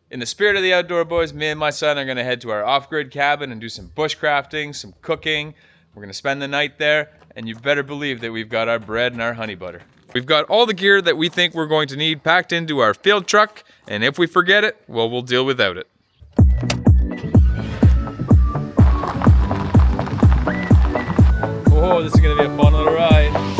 In the spirit of the Outdoor Boys, me and my son are going to head to our off-grid cabin and do some bushcrafting, some cooking. We're going to spend the night there, and you better believe that we've got our bread and our honey butter. We've got all the gear that we think we're going to need packed into our field truck, and if we forget it, well, we'll deal without it. Oh, this is going to be a fun little ride.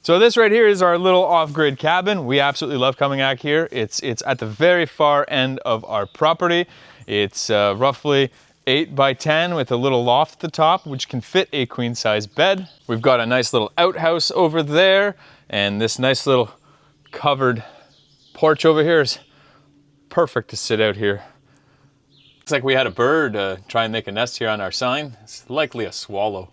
So this right here is our little off-grid cabin. We absolutely love coming out here. It's at the very far end of our property. It's roughly 8 by 10 with a little loft at the top, which can fit a queen size bed. We've got a nice little outhouse over there, and this nice little covered porch over here is perfect to sit out here. Looks like we had a bird try and make a nest here on our sign. It's likely a swallow.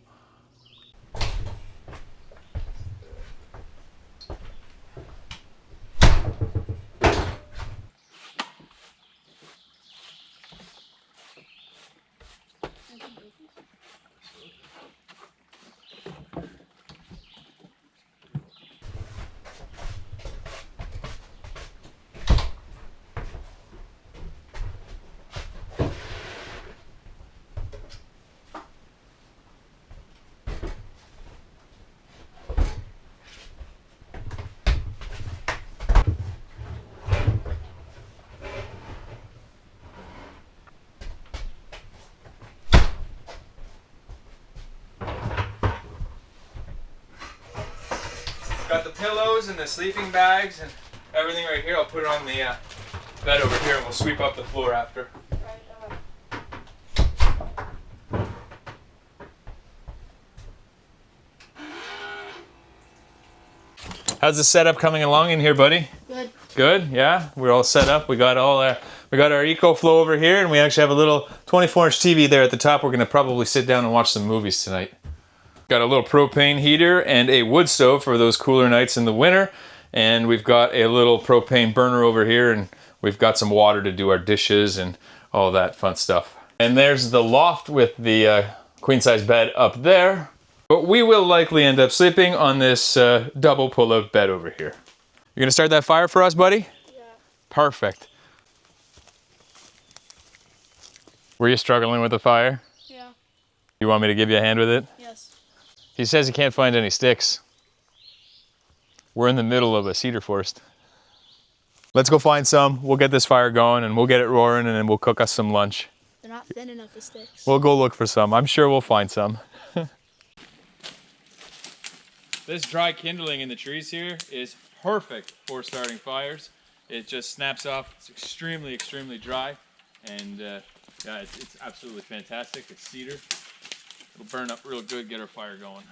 Got the pillows and the sleeping bags and everything right here. I'll put it on the bed over here and we'll sweep up the floor after. How's the setup coming along in here, buddy? Good. Good, yeah. We're all set up. We got our EcoFlow over here, and we actually have a little 24-inch TV there at the top. We're gonna probably sit down and watch some movies tonight. Got a little propane heater and a wood stove for those cooler nights in the winter. And we've got a little propane burner over here, and we've got some water to do our dishes and all that fun stuff. And there's the loft with the queen size bed up there. But we will likely end up sleeping on this double pull-out bed over here. You're gonna start that fire for us, buddy? Yeah. Perfect. Were you struggling with the fire? Yeah. You want me to give you a hand with it? Yes. He says he can't find any sticks. We're in the middle of a cedar forest. Let's go find some. We'll get this fire going and we'll get it roaring, and then we'll cook us some lunch. They're not thin enough, the sticks. We'll go look for some. I'm sure we'll find some. This dry kindling in the trees here is perfect for starting fires. It just snaps off. It's extremely, extremely dry. And yeah, it's absolutely fantastic. It's cedar. It'll burn up real good, get our fire going.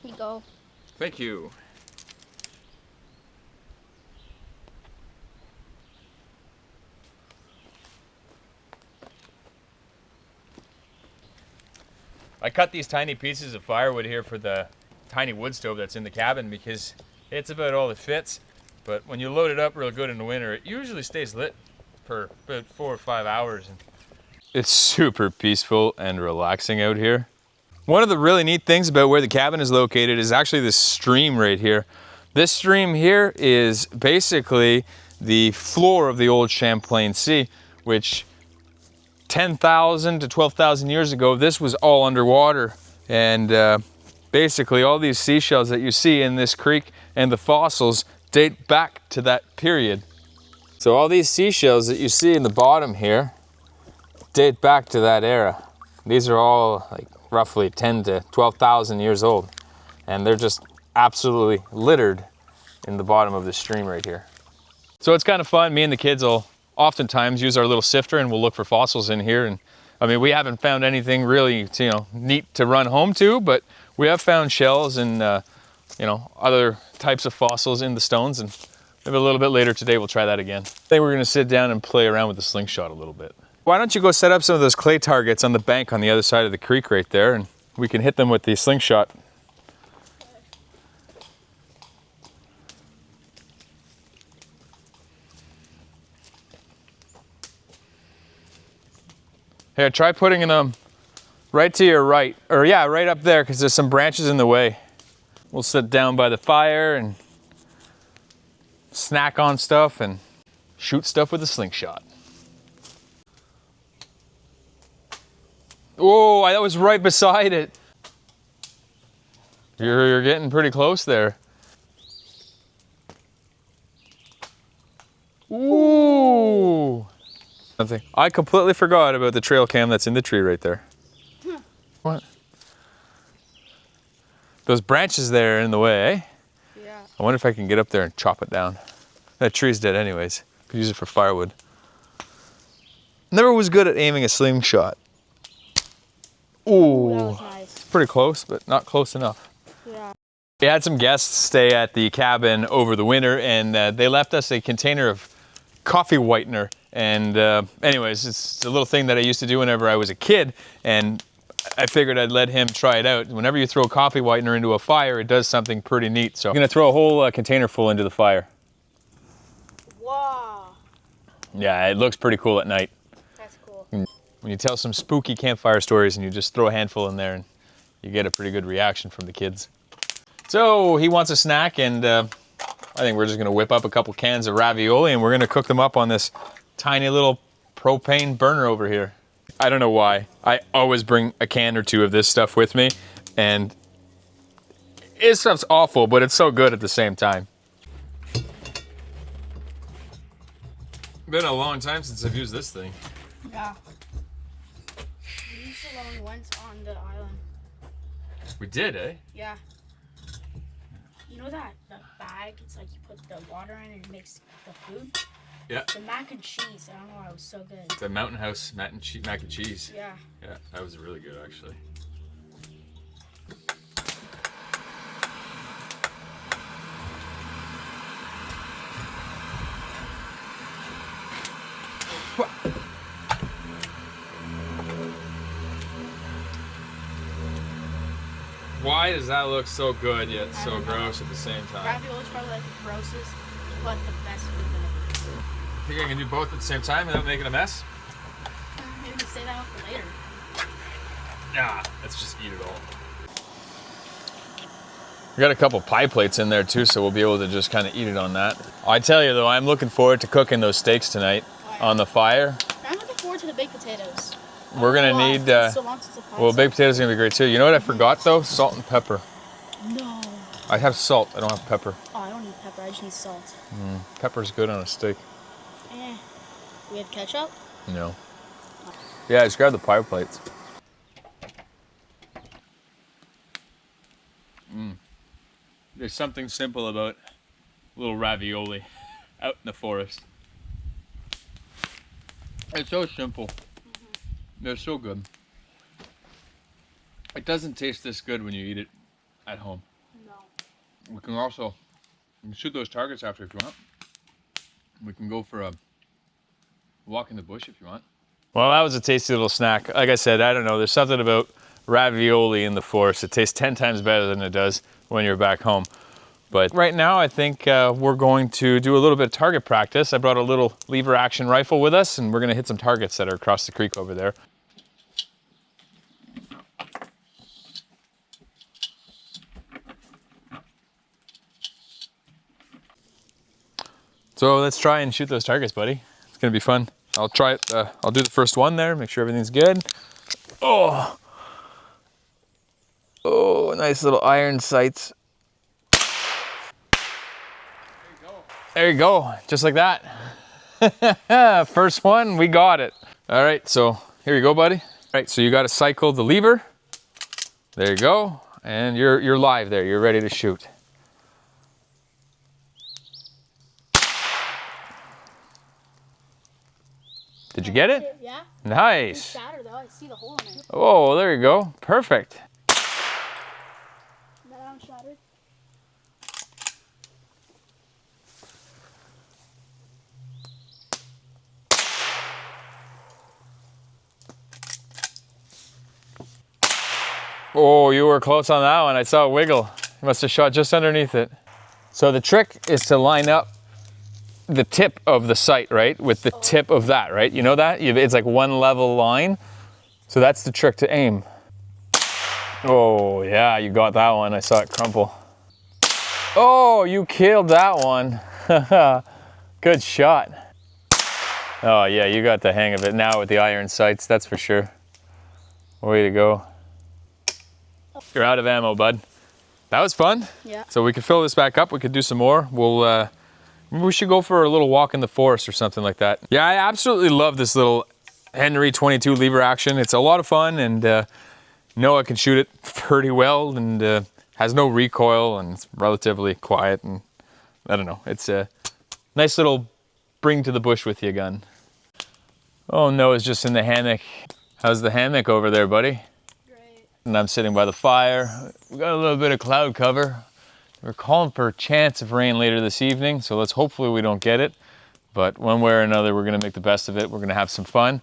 Here you go. Thank you. I cut these tiny pieces of firewood here for the tiny wood stove that's in the cabin because it's about all it fits. But when you load it up real good in the winter, it usually stays lit for about 4 or 5 hours. It's super peaceful and relaxing out here. One of the really neat things about where the cabin is located is actually this stream right here. This stream here is basically the floor of the old Champlain Sea, which 10,000 to 12,000 years ago, this was all underwater. And basically all these seashells that you see in this creek and the fossils date back to that period. So all these seashells that you see in the bottom here date back to that era. These are all like roughly 10 to 12,000 years old. And they're just absolutely littered in the bottom of this stream right here. So it's kind of fun. Me and the kids will oftentimes use our little sifter and we'll look for fossils in here. And I mean, we haven't found anything really, neat to run home to, but we have found shells and you know, other types of fossils in the stones, and maybe a little bit later today we'll try that again. I think we're gonna sit down and play around with the slingshot a little bit. Why don't you go set up some of those clay targets on the bank on the other side of the creek right there, and we can hit them with the slingshot. Here, try putting them right to your right, or yeah, right up there, because there's some branches in the way. We'll sit down by the fire and snack on stuff and shoot stuff with a slingshot. Oh, that was right beside it. You're getting pretty close there. Ooh. Something. I completely forgot about the trail cam that's in the tree right there. What? Those branches there are in the way, eh? Yeah. I wonder if I can get up there and chop it down. That tree's dead anyways. Could use it for firewood. Never was good at aiming a slingshot. Ooh. That was nice. Pretty close, but not close enough. Yeah. We had some guests stay at the cabin over the winter, and they left us a container of coffee whitener. And anyways, it's a little thing that I used to do whenever I was a kid, and I figured I'd let him try it out. Whenever you throw coffee whitener into a fire, it does something pretty neat. So I'm gonna throw a whole container full into the fire. Wow. Yeah, it looks pretty cool at night. That's cool. When you tell some spooky campfire stories and you just throw a handful in there, and you get a pretty good reaction from the kids. So he wants a snack, and I think we're just gonna whip up a couple cans of ravioli, and we're gonna cook them up on this tiny little propane burner over here. I don't know why. I always bring a can or two of this stuff with me, and this stuff's awful, but it's so good at the same time. Been a long time since I've used this thing. Yeah. We used it when we went on the island. We did, eh? Yeah. You know that the bag? It's like you put the water in and it makes the food. Yeah. The mac and cheese. I don't know why it was so good. The Mountain House mac and cheese. Yeah. Yeah, that was really good actually. Why does that look so good yet so gross at the same time? Ravioli's probably like the grossest, but the best food ever. Think I can do both at the same time without making a mess? Maybe we can save that one for later. Nah, let's just eat it all. We got a couple pie plates in there too, so we'll be able to just kind of eat it on that. I tell you though, I'm looking forward to cooking those steaks tonight on the fire. I'm looking forward to the baked potatoes. We're gonna need, well, baked potatoes are gonna be great too. You know what I forgot though? Salt and pepper. No. I have salt, I don't have pepper. Oh, I don't need pepper, I just need salt. Pepper's good on a steak. Eh. We have ketchup? No. Yeah, just grab the pie plates. There's something simple about a little ravioli out in the forest. It's so simple. They're so good. It doesn't taste this good when you eat it at home. No. We can also shoot those targets after if you want. We can go for a walk in the bush if you want. Well, that was a tasty little snack. Like I said, I don't know, there's something about ravioli in the forest. It tastes 10 times better than it does when you're back home. But right now, I think we're going to do a little bit of target practice. I brought a little lever action rifle with us, and we're gonna hit some targets that are across the creek over there. So let's try and shoot those targets, buddy. It's gonna be fun. I'll try it, I'll do the first one there, make sure everything's good. Oh, oh, nice little iron sights. There you go, just like that. First one, we got it. All right, so here you go, buddy. All right, so you gotta cycle the lever. There you go, and you're live there, you're ready to shoot. Did you get it? Yeah. Nice. It's shattered though, I see the hole in it. Oh, there you go, perfect. That one shattered? Oh, you were close on that one. I saw it wiggle. You must have shot just underneath it. So the trick is to line up the tip of the sight, right? With the tip of that, right? You know that? It's like one level line. So that's the trick to aim. Oh yeah, you got that one. I saw it crumple. Oh, you killed that one. Good shot. Oh yeah, you got the hang of it now with the iron sights, that's for sure. Way to go. You're out of ammo, bud. That was fun. Yeah. So we could fill this back up. We could do some more. We should go for a little walk in the forest or something like that. Yeah, I absolutely love this little Henry 22 lever action. It's a lot of fun, and Noah can shoot it pretty well, and has no recoil, and it's relatively quiet, and I don't know. It's a nice little bring to the bush with you gun. Oh, Noah's just in the hammock. How's the hammock over there, buddy? Great. And I'm sitting by the fire. We got a little bit of cloud cover. We're calling for a chance of rain later this evening, so let's hopefully we don't get it. But one way or another, we're gonna make the best of it. We're gonna have some fun.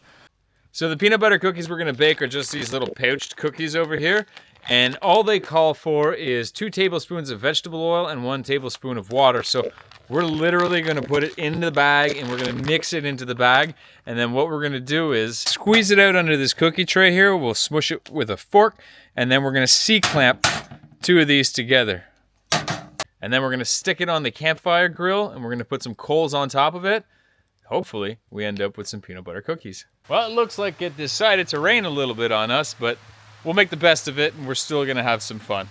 So the peanut butter cookies we're gonna bake are just these little pouched cookies over here. And all they call for is 2 tablespoons of vegetable oil and 1 tablespoon of water. So we're literally gonna put it into the bag and we're gonna mix it into the bag. And then what we're gonna do is squeeze it out under this cookie tray here. We'll smush it with a fork, and then we're gonna C-clamp 2 of these together. And then we're gonna stick it on the campfire grill, and we're gonna put some coals on top of it. Hopefully we end up with some peanut butter cookies. Well, it looks like it decided to rain a little bit on us, but we'll make the best of it, and we're still gonna have some fun.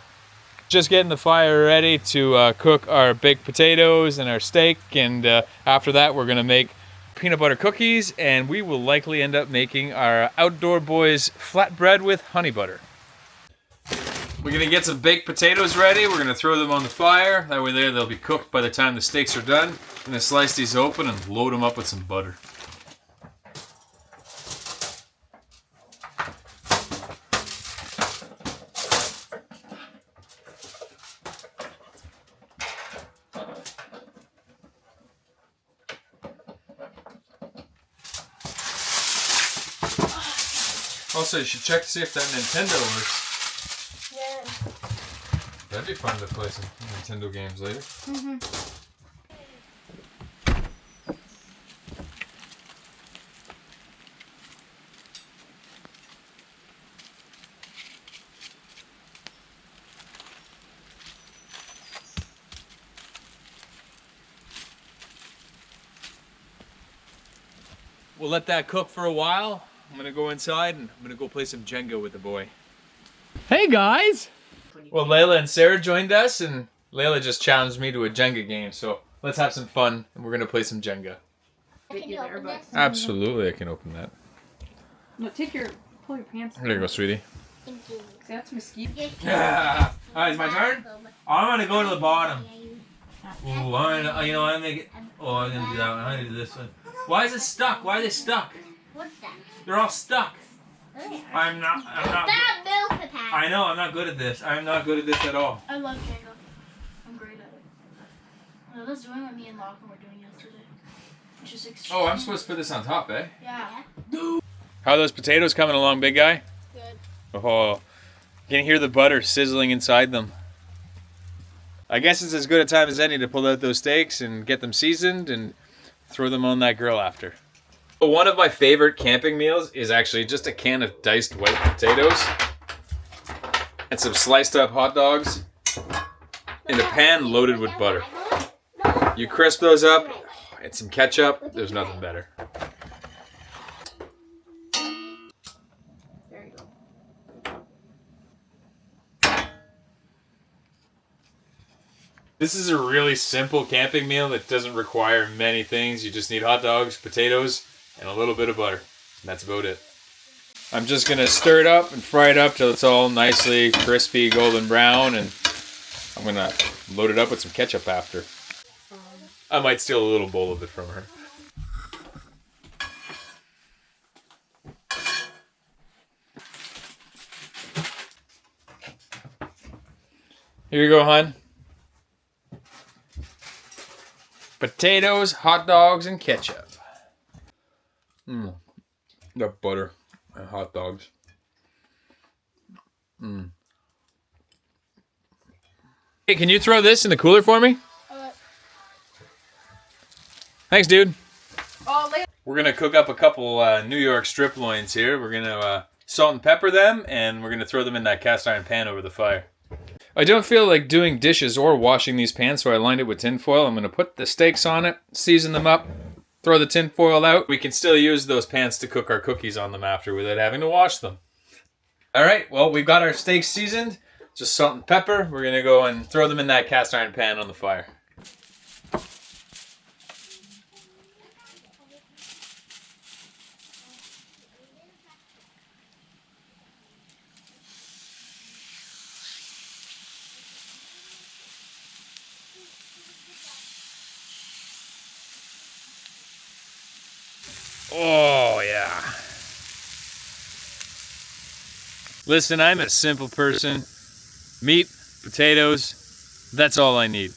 Just getting the fire ready to cook our baked potatoes and our steak, and after that we're gonna make peanut butter cookies, and we will likely end up making our Outdoor Boys flatbread with honey butter. We're gonna get some baked potatoes ready. We're gonna throw them on the fire. That way they'll be cooked by the time the steaks are done. I'm gonna slice these open and load them up with some butter. Also, you should check to see if that Nintendo works. Yeah. That'd be fun to play some Nintendo games later. Mm-hmm. We'll let that cook for a while. I'm gonna go inside and I'm gonna go play some Jenga with the boy. Hey guys! Well, Layla and Sarah joined us, and Layla just challenged me to a Jenga game, so let's have some fun, and we're gonna play some Jenga. Can you open this? Absolutely, I can open that. No, pull your pants down. There you go, sweetie. Thank you. That's mosquito. Yeah. Alright, it's my turn? I'm gonna go to the bottom. Ooh, I'm gonna make it. Oh, I'm gonna do that one. I'm gonna do this one. Why is it stuck? Why are they stuck? What's that? They're all stuck. I'm not. That milk pack. I know, I'm not good at this. I'm not good at this at all. I love Jenga. I'm great at it. Lila's doing what me and Lachlan were doing yesterday. Which is extreme. Oh, I'm supposed to put this on top, eh? Yeah. How are those potatoes coming along, big guy? Good. Oh, you can hear the butter sizzling inside them. I guess it's as good a time as any to pull out those steaks and get them seasoned and throw them on that grill after. One of my favorite camping meals is actually just a can of diced white potatoes and some sliced up hot dogs in a pan loaded with butter. You crisp those up and some ketchup, there's nothing better. There you go. This is a really simple camping meal that doesn't require many things. You just need hot dogs, potatoes, and a little bit of butter. And that's about it. I'm just gonna stir it up and fry it up till it's all nicely crispy, golden brown, and I'm gonna load it up with some ketchup after. I might steal a little bowl of it from her. Here you go, hon. Potatoes, hot dogs, and ketchup. That butter and hot dogs. Hey, can you throw this in the cooler for me? Thanks, dude. We're gonna cook up a couple New York strip loins here. We're gonna salt and pepper them, and we're gonna throw them in that cast iron pan over the fire. I don't feel like doing dishes or washing these pans, so I lined it with tin foil. I'm gonna put the steaks on it, season them up, throw the tin foil out. We can still use those pans to cook our cookies on them after without having to wash them. All right, well, we've got our steaks seasoned. Just salt and pepper. We're gonna go and throw them in that cast iron pan on the fire. Oh, yeah. Listen, I'm a simple person. Meat, potatoes, that's all I need.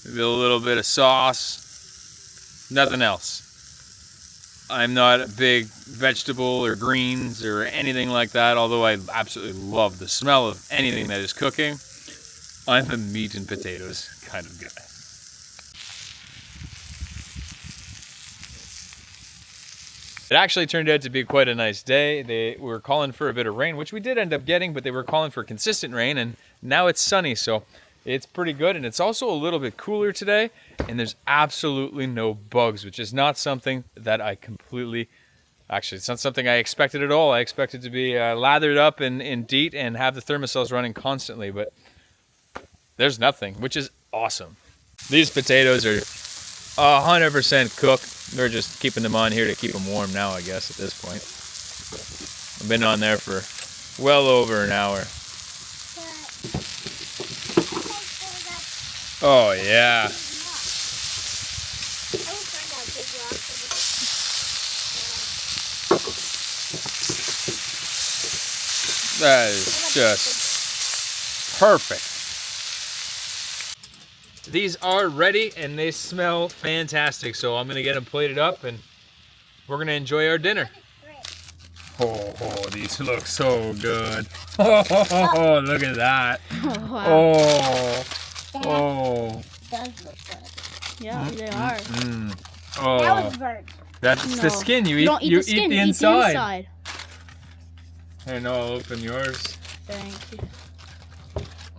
Maybe a little bit of sauce, nothing else. I'm not a big vegetable or greens or anything like that, although I absolutely love the smell of anything that is cooking. I'm a meat and potatoes kind of guy. It actually turned out to be quite a nice day. They were calling for a bit of rain, which we did end up getting, but they were calling for consistent rain, and now it's sunny, so it's pretty good. And it's also a little bit cooler today, and there's absolutely no bugs, which is not something that I completely... Actually, it's not something I expected at all. I expected to be lathered up in DEET and have the thermocells running constantly, but there's nothing, which is awesome. These potatoes are 100% cooked. We're just keeping them on here to keep them warm now, I guess, at this point. I've been on there for well over an hour. Oh, yeah. That is just perfect. These are ready and they smell fantastic, so I'm gonna get them plated up and we're gonna enjoy our dinner. Oh, these look so good. Oh, look at that. Oh, oh. Does look good. Yeah, they are. Oh. That was burnt. That's the skin. You eat the skin. Eat the inside. I know. I'll open yours. Thank you.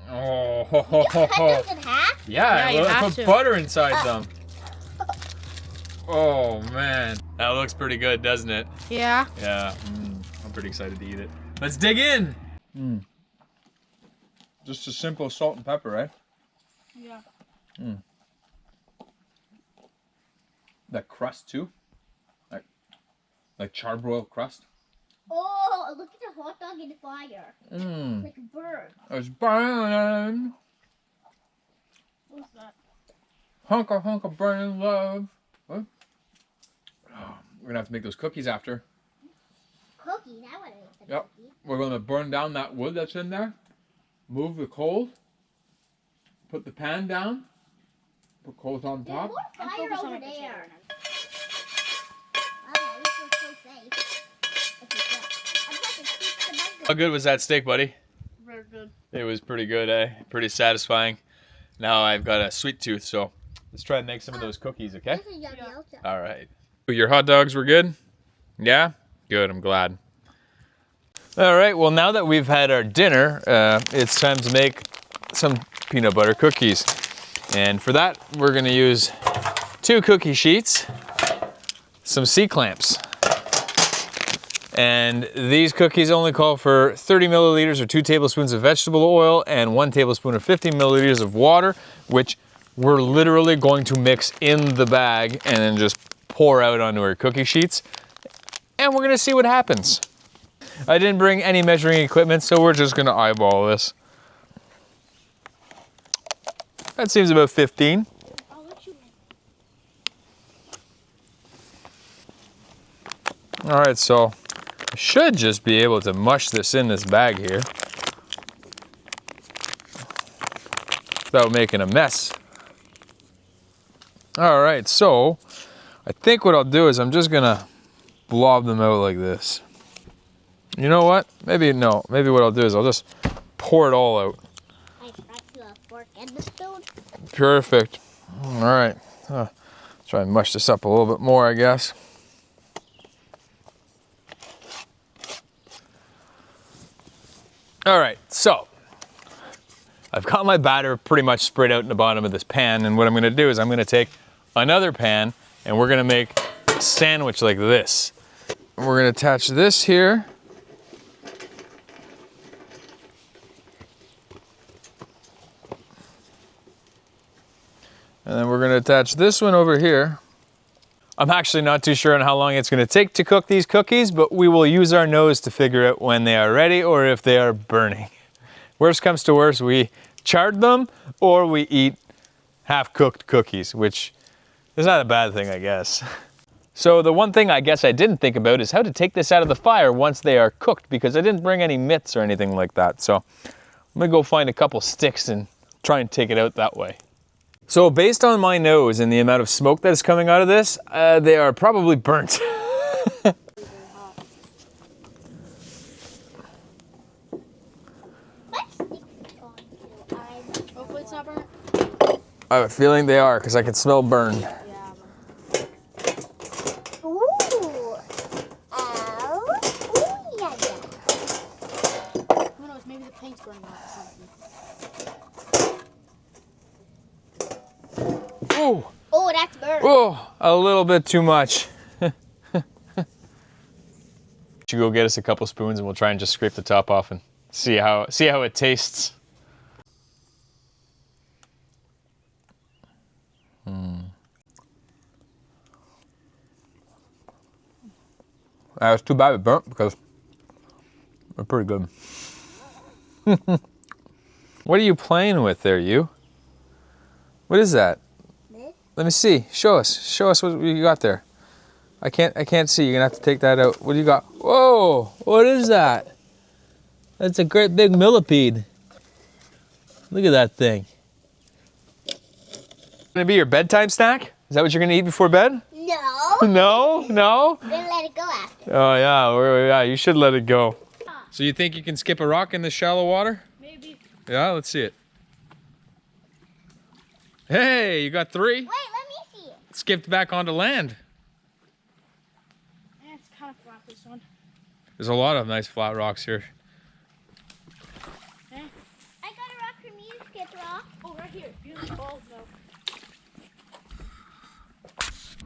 Oh, You cut those in half? yeah, you have put to. butter inside them. Oh man, that looks pretty good, doesn't it? Yeah. Yeah, I'm pretty excited to eat it. Let's dig in. Just a simple salt and pepper, right? Yeah. That crust too, like charbroiled crust. Oh, look at the hot dog in the fire. Like a bird. It's burning. What's that? Hunka burning love. What? Oh, we're gonna have to make those cookies after. Cookies? I want to make the Yep. cookies. We're gonna burn down that wood that's in there. Move the coals. Put the pan down. Put coals on There's top. more I'm fire focused on over my potato there. now. Oh, this looks so safe. I'm about to keep the How burger. good was that steak, buddy? Very good. It was pretty good, eh? Pretty satisfying. Now I've got a sweet tooth, so let's try and make some of those cookies, okay? This is yummy also. All right. Your hot dogs were good? Yeah? Good, I'm glad. All right, well, now that we've had our dinner, it's time to make some peanut butter cookies. And for that, we're gonna use 2 cookie sheets, some C-clamps. And these cookies only call for 30 milliliters or 2 tablespoons of vegetable oil and 1 tablespoon or 50 milliliters of water, which we're literally going to mix in the bag and then just pour out onto our cookie sheets. And we're gonna see what happens. I didn't bring any measuring equipment, so we're just gonna eyeball this. That seems about 15. I'll let you in. All right, so I should just be able to mush this in this bag here without making a mess. All right, so I think what I'll do is I'm just gonna blob them out like this. You know what? Maybe no. Maybe what I'll do is I'll just pour it all out. I brought you a fork and the spoon. Perfect. All right. Try and mush this up a little bit more, I guess. All right, so I've got my batter pretty much spread out in the bottom of this pan, and what I'm gonna do is I'm gonna take another pan and we're gonna make a sandwich like this. We're gonna attach this here. And then we're gonna attach this one over here. I'm actually not too sure on how long it's gonna take to cook these cookies, but we will use our nose to figure out when they are ready or if they are burning. Worst comes to worst, we chard them or we eat half-cooked cookies, which is not a bad thing, I guess. So the one thing I guess I didn't think about is how to take this out of the fire once they are cooked, because I didn't bring any mitts or anything like that. So I'm gonna go find a couple sticks and try and take it out that way. So based on my nose and the amount of smoke that is coming out of this, they are probably burnt. Hopefully it's not burnt. I have a feeling they are because I can smell burn. Yeah. Ooh. Ow. Ooh, yeah, yeah. Who knows? Maybe the paint's burning off or something. Oh, Oh, that's burnt. oh, a little bit too much. You go get us a couple spoons and we'll try and just scrape the top off and see how it tastes. It's too bad it burnt because they're pretty good. What are you playing with there, you? What is that? This? Let me see. Show us what you got there. I can't see. You're gonna have to take that out. What do you got? Whoa! What is that? That's a great big millipede. Look at that thing. Gonna be your bedtime snack? Is that what you're gonna eat before bed? No. No? No? We're gonna let it go after. Oh yeah, you should let it go. So you think you can skip a rock in the shallow water? Maybe. Yeah, let's see it. Hey, you got 3. Wait, let me see it. Skipped back onto land. Yeah, it's kind of flat, this one. There's a lot of nice flat rocks here. Okay. I got a rock from you, Skip Rock. Oh, right here. Beautiful balls, though.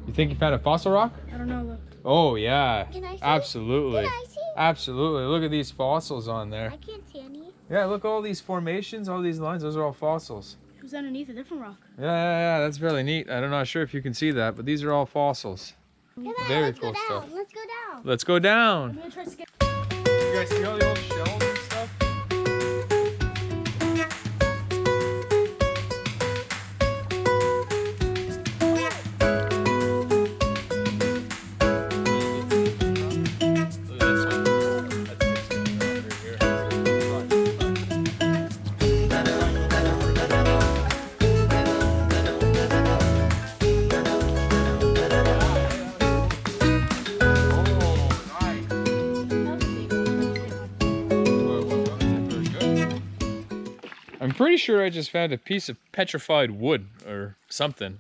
You think you found a fossil rock? I don't know, look. Oh yeah, Can I see? absolutely. Can I see? Absolutely. Look at these fossils on there. I can't see any. Yeah, look at all these formations, all these lines. Those are all fossils. Who's underneath a different rock? Yeah. That's really neat. I'm not sure if you can see that, but these are all fossils. Come on, Very let's cool go stuff. down. Let's go down. Let's go down. I'm gonna try to skip. You guys see all the old shells and stuff? Look at this one. That's here. I'm pretty sure I just found a piece of petrified wood or something,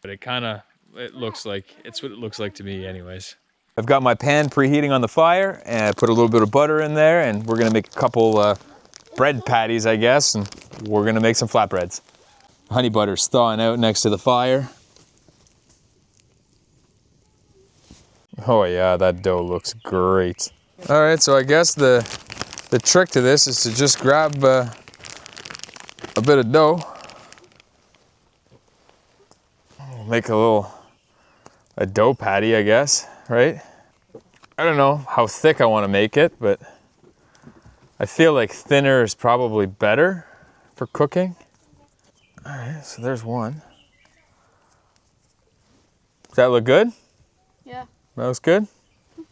but it looks like, it's what it looks like to me anyways. I've got my pan preheating on the fire and I put a little bit of butter in there and we're gonna make a couple bread patties, I guess, and we're gonna make some flatbreads. Honey butter's thawing out next to the fire. Oh yeah, that dough looks great. All right, so I guess the trick to this is to just grab a bit of dough. Make a dough patty, I guess, right? I don't know how thick I want to make it, but I feel like thinner is probably better for cooking. All right, so there's one. Does that look good? Yeah. That looks good?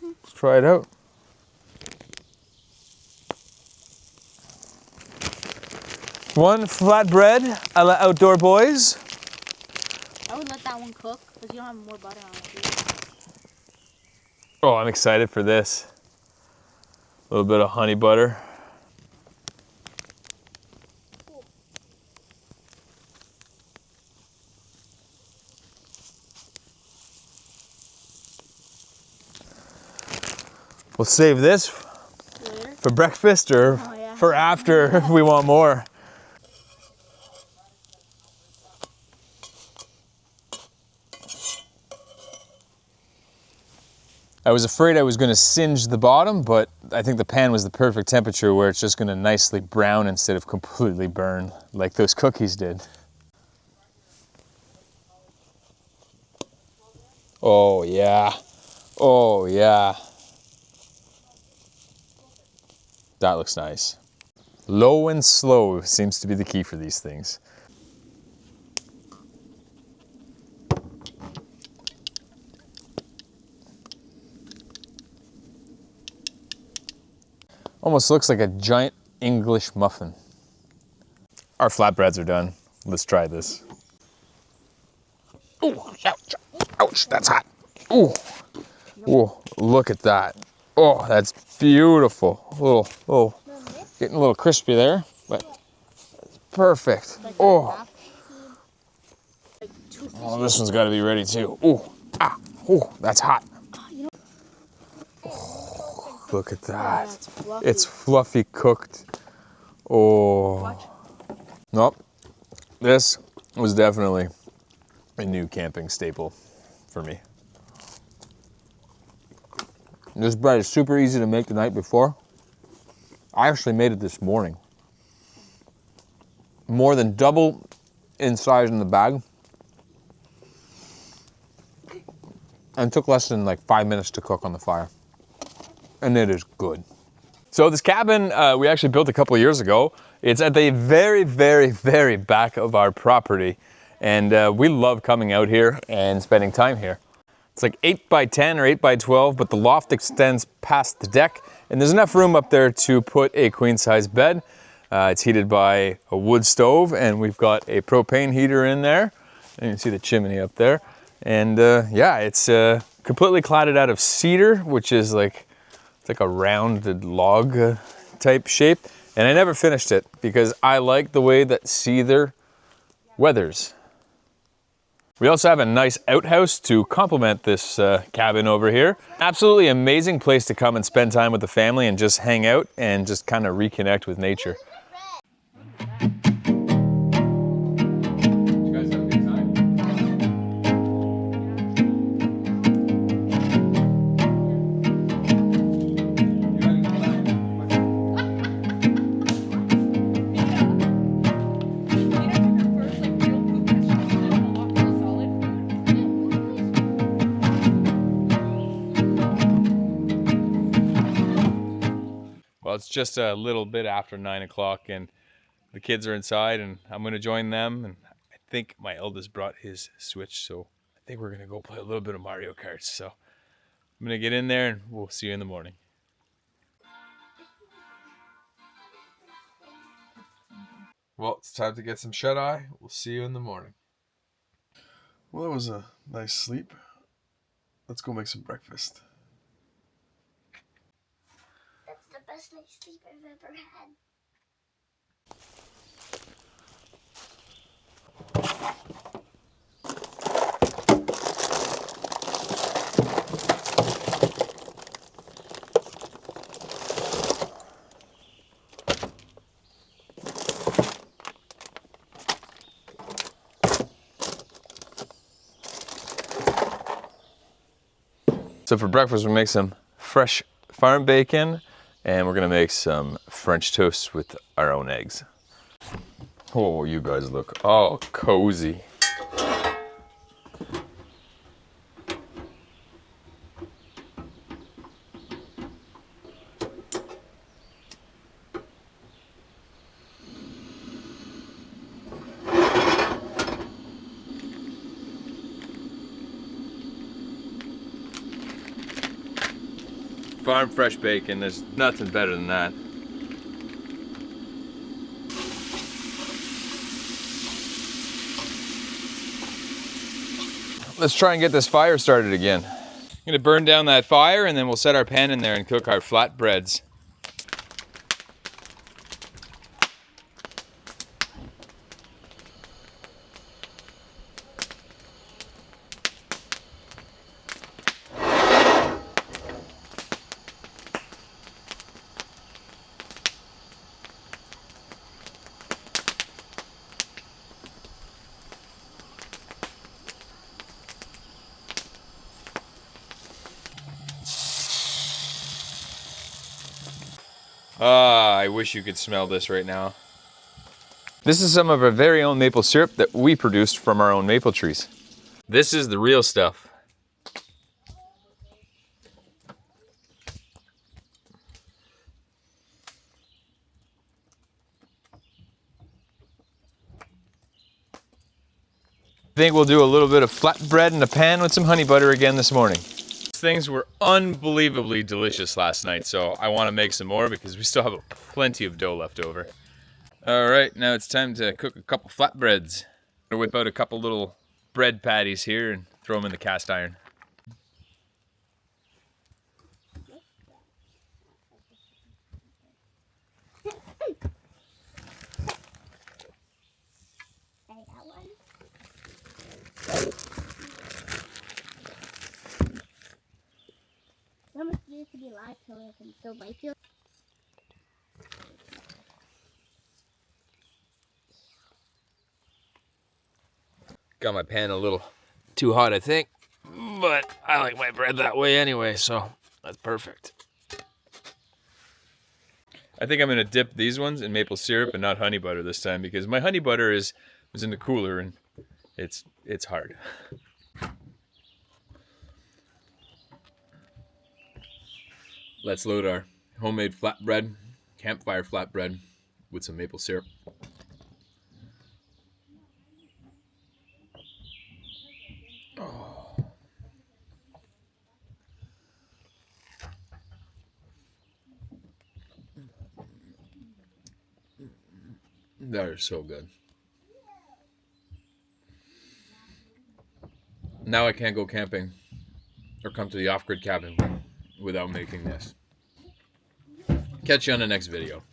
Let's try it out. One flatbread a la Outdoor Boys. I would let that one cook because you don't have more butter on it. Oh, I'm excited for this. A little bit of honey butter. We'll save this Later. for breakfast or Oh, yeah. for after if we want more. I was afraid I was going to singe the bottom, but I think the pan was the perfect temperature where it's just going to nicely brown instead of completely burn like those cookies did. Oh yeah. Oh yeah. That looks nice. Low and slow seems to be the key for these things. Almost looks like a giant English muffin. Our flatbreads are done. Let's try this. Oh, ouch, ouch, that's hot. Oh, oh, look at that. Oh, that's beautiful. Getting a little crispy there, but perfect. Oh, oh, this one's got to be ready too. Oh, that's hot. Oh, look at that. It's fluffy cooked. Oh, nope. This was definitely a new camping staple for me. This bread is super easy to make the night before. I actually made it this morning. More than double in size in the bag. And took less than like 5 minutes to cook on the fire. And it is good. So this cabin we actually built a couple of years ago. It's at the very, very, very back of our property. And we love coming out here and spending time here. It's like 8 by 10 or 8 by 12, but the loft extends past the deck. And there's enough room up there to put a queen size bed. It's heated by a wood stove, and we've got a propane heater in there. And you can see the chimney up there. And yeah, it's completely cladded out of cedar, which is like, it's like a rounded log type shape. And I never finished it because I like the way that cedar weathers. We also have a nice outhouse to complement this cabin over here. Absolutely amazing place to come and spend time with the family and just hang out and just kind of reconnect with nature. Well, it's just a little bit after 9 o'clock and the kids are inside and I'm going to join them. And I think my eldest brought his Switch, so I think we're going to go play a little bit of Mario Kart. So I'm going to get in there and we'll see you in the morning. Well, it's time to get some shut-eye. We'll see you in the morning. Well, that was a nice sleep. Let's go make some breakfast. That's the best night's sleep I've ever had. So for breakfast, we make some fresh farm bacon and we're gonna make some French toast with our own eggs. Oh, you guys look all cozy. Farm fresh bacon, there's nothing better than that. Let's try and get this fire started again. I'm gonna burn down that fire and then we'll set our pan in there and cook our flatbreads. Ah, I wish you could smell this right now. This is some of our very own maple syrup that we produced from our own maple trees. This is the real stuff. I think we'll do a little bit of flatbread in a pan with some honey butter again this morning. These things were unbelievably delicious last night, so I want to make some more because we still have plenty of dough left over. All right, now it's time to cook a couple flatbreads. I'm gonna whip out a couple little bread patties here and throw them in the cast iron. How much needs to be live so I can still bite you? Got my pan a little too hot, I think, but I like my bread that way anyway, so that's perfect. I think I'm gonna dip these ones in maple syrup and not honey butter this time because my honey butter was in the cooler and it's hard. Let's load our homemade flatbread, campfire flatbread with some maple syrup. Oh. That is so good. Now I can't go camping or come to the off-grid cabin without making this. Catch you on the next video.